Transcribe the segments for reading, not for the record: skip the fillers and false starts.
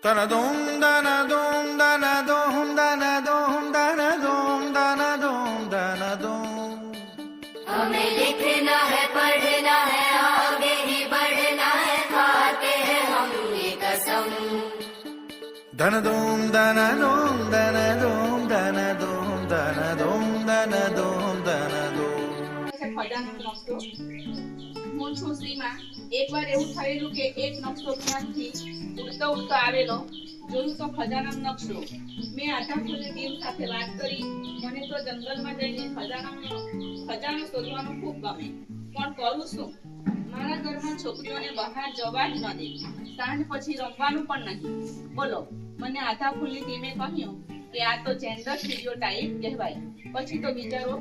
Dana dum dana dum dana dum dana dum dana dum dana dum dana dum. हमें लिखना है पढ़ना है आगे ही बढ़ना है खाते हैं हम ये कसम Dana dum dana dum dana dum dana dum dana dum dana dum dana dum. ખજાનો નકશો હું છું શ્રીમાં એકવાર એવું થયેલું કે એક નકશો ક્યાંથી ઉડતો ઉડતો આવેલો જોયું તો ખજાનાનો નકશો મેં આધાફૂલની ટીમ સાથે વાત કરી મને તો જંગલમાં જઈને ખજાનો શોધવાનું ખૂબ ગમે પણ કરું શું મારા ઘરમાં છોકરીઓને બહાર જવા જ ન દે સાંજ પછી રમવાનું પણ નહીં બોલો મને આધાફૂલની ટીમે કહ્યું કે આ તો જેન્ડર સ્ટીરિયોટાઇપ કહેવાય પછી તો બિચારો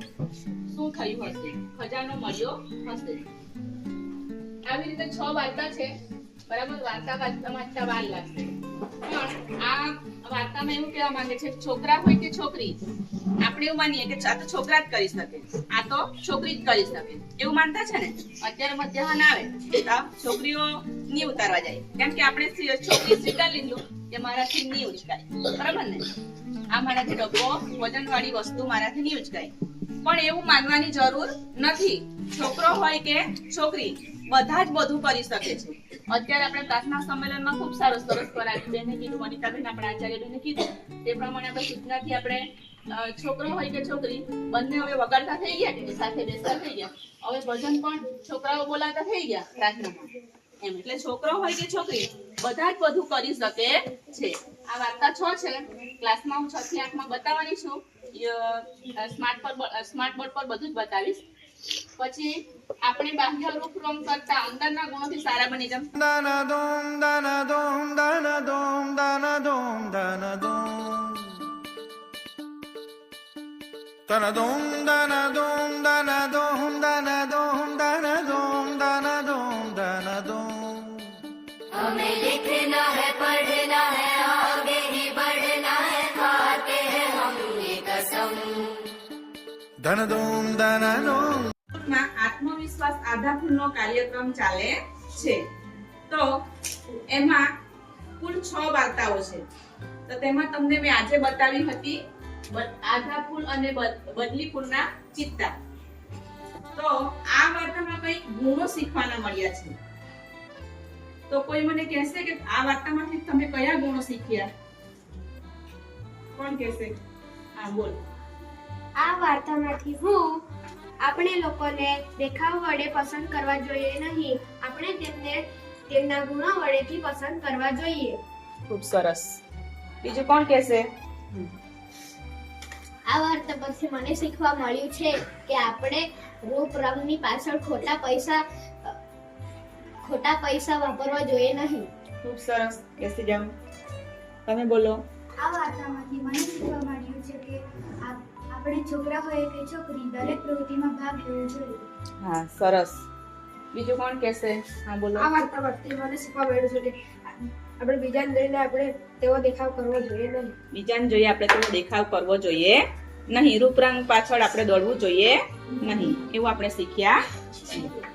શું થયું હશે ખજાનો મળ્યો હશે આવી રીતે 6 વાર્તા છે બરાબર વાર્તા વાંચતા વાર લાગશે પણ આ વાર્તામાં એવું કહેવા માંગે છે છોકરા હોય કે છોકરી આપણે એવું માનીએ કે આ તો છોકરા જ કરી શકે આ તો છોકરી જ કરી શકે એવું માનતા છે ને અત્યારે મધ્યાહન આવે તો છોકરીઓ ની ઉતારવા જાય કેમ કે આપણે છોકરી સ્વીકારી લીધું કે મારાથી નહીં ઉચકાય બરાબર ને આ મારાથી ડબ્બો વજનવાળી વસ્તુ મારાથી નહીં ઉચકાય પણ એવું માનવાની જરૂર નથી છોકરો હોય કે છોકરી બધા જ બધું કરી શકે છે અત્યારે આપણે પ્રાર્થના સંમેલનમાં ખૂબ સરસ કરાવી બેને કીધું વનિતાબેન આપણા આચાર્ય બેને કીધું તે પ્રમાણે આપણે સૂચનાથી આપણે છોકરો હોય કે છોકરી બંને હવે વગાડતા થઈ ગયા કે સાથે બેસતા થઈ ગયા હવે ભજન પણ છોકરાઓ બોલાતા થઈ ગયા પ્રાર્થનામાં એમ એટલે છોકરો હોય કે છોકરી બધા જ બધું કરી શકે છે આ વાર્તા 6 છે ક્લાસમાં હું 6 થી 8 માં બતાવવાની છું સ્માર્ટ બોર્ડ પર બધું જ બતાવીશ પછી આપણે બાહ્ય રૂપ રંગ કરતા અંદરના ગુણોથી સારા બની જમ Dana dum dana dum dana dum dana dum dana dum. Dana dum dana dum dana dum dana dum dana dum dana dum dana dum. हमें लिखना है पढ़ना है आगे ही बढ़ना है खाते हैं हम ये कसम Dana dum dana dum. માં આત્મવિશ્વાસ આધારભૂતનો કાર્યક્રમ ચાલે છે તો એમાં કુલ 6 વાર્તાઓ છે તો તેમાં તમને મેં આજે બતાવી હતી આધાફૂલ અને બદલી ફૂલના ચિત્તા તો આ વાર્તામાં કઈ ગુણો શીખવાના મળ્યા છે તો કોઈ મને કહેશે કે આ વાર્તામાંથી તમે કયા ગુણો શીખ્યા કોણ કહેશે હા બોલ આ વાર્તામાંથી હું આપણે લોકોને દેખાવ વડે પસંદ કરવા જોઈએ નહીં આપણે તેમને તેમના ગુણો વડેથી પસંદ કરવા જોઈએ ખૂબ સરસ બીજું કોણ કહેશે આ વાર્તા પરથી મને શીખવા મળ્યું છે કે આપણે રૂપ રંગની પાછળ ખોટા પૈસા વાપરવા જોઈએ નહીં ખૂબ સરસ કેસી જામ તમે બોલો આ વાર્તામાંથી મને શીખવા મળ્યું છે કે આપણે છોકરા હોય કે છોકરી દરેક પ્રવૃત્તિમાં ભાગ લેવો જોઈએ હા સરસ બીજું કોણ કહેશે હા બોલો આ વાર્તા પરથી મને શીખવા મળ્યું છે કે આપણે બીજાને જોઈને આપણે તેવો દેખાવ કરવો જોઈએ નહીં બીજાને જોઈએ આપણે તેવો દેખાવ કરવો જોઈએ નહીં રૂપ રંગ પાછળ આપણે દોડવું જોઈએ નહીં એવું આપણે શીખ્યા છીએ